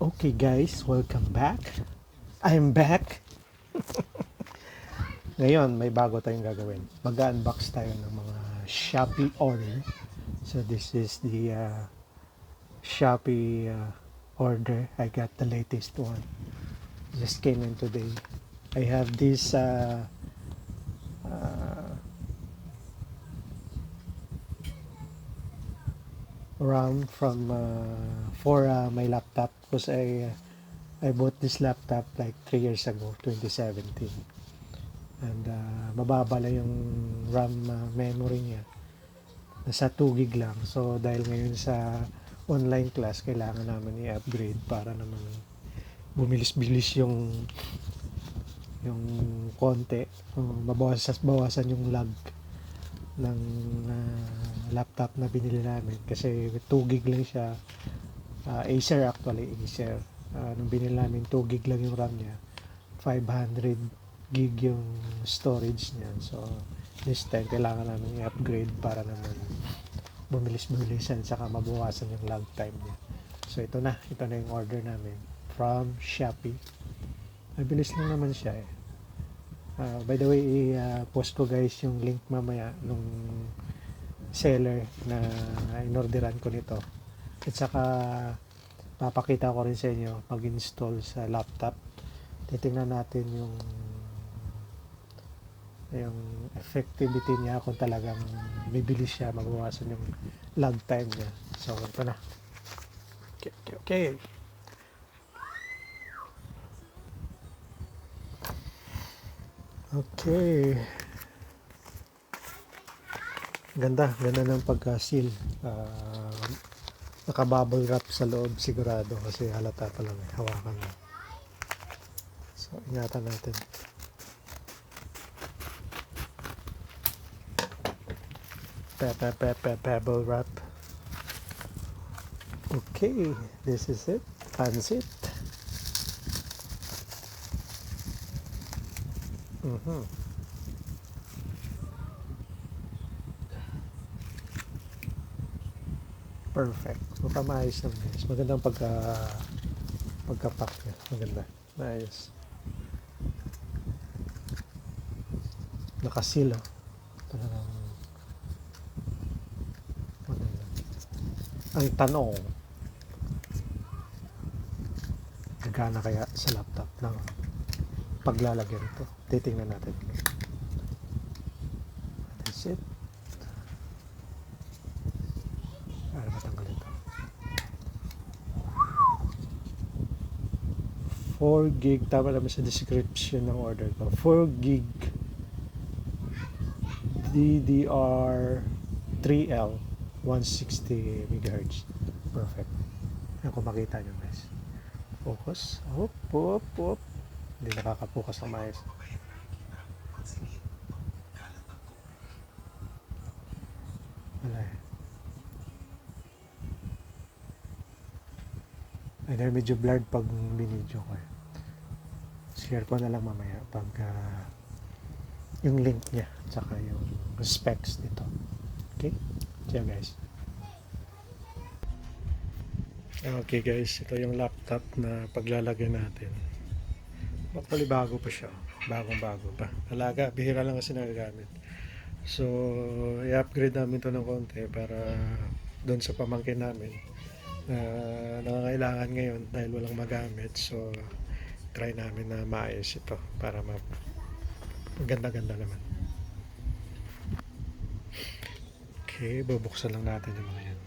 Okay guys, welcome back. I'm back. Ngayon, may bago tayong gagawin. Mag-unbox tayo ng mga Shopee order. So this is the Shopee order. I got the latest one. Just came in today. I have this RAM from for my laptop because I bought this laptop like 3 years ago, 2017. And mababa lang yung RAM memory niya. Nasa 2 gig lang. So dahil ngayon sa online class, kailangan namin i-upgrade para naman bumilis-bilis yung konti. Bawasan yung lag ng laptop na binili namin kasi 2 gig lang siya. Acer actually, Acer. Nung binili namin 2 gig lang yung RAM niya, 500 gig yung storage niya. So this time kailangan namin i-upgrade para naman bumilis-bilisan saka mabawasan yung lag time niya. So ito na yung order namin from Shopee. Mabilis lang naman siya eh. By the way, i-post ko guys yung link mamaya nung seller na inorderan ko nito. At saka papakita ko rin sa inyo pag-install sa laptop. Titingnan natin yung effectivity niya kung talagang bibilis siya, mabawasan yung lag time niya. So ito na. Okay. Okay. Ganda ng pagka-seal. Naka-bubble wrap sa loob sigurado kasi halata pa lang hawakan mo. So, ingatan natin. Pebble wrap. Okay, this is it. Pansit. Perfect. Mukhang maayos naman guys. Magandang pagka-pack niya. Maganda. Maayos. Nakasil oh. Talagang maganda. Ang tanong, gagana kaya sa laptop ng paglalagyan ito? Titingnan natin. That's it. Para matanggal ito. 4 gig. Tama naman sa description ng order ko. 4 gig DDR3L 160 MHz. Perfect. Yan kung makita nyo guys. Focus. Op. Hindi nakaka-focus ng maayos. Wala eh. Ay, medyo blurred pag binidyo ko eh. Share ko na lang mamaya pag yung link niya tsaka yung specs nito. Okay? See you guys. Okay guys, ito yung laptop na paglalagay natin. Actually bago pa siya. Bagong-bago pa. Alaga, bihira lang kasi nagagamit. So, i-upgrade namin to ng konti para doon sa pamangkin namin na nangangailangan ngayon dahil walang magamit. So, try namin na maayos ito para maganda-ganda naman. Okay, bubuksan lang natin yung mga yan.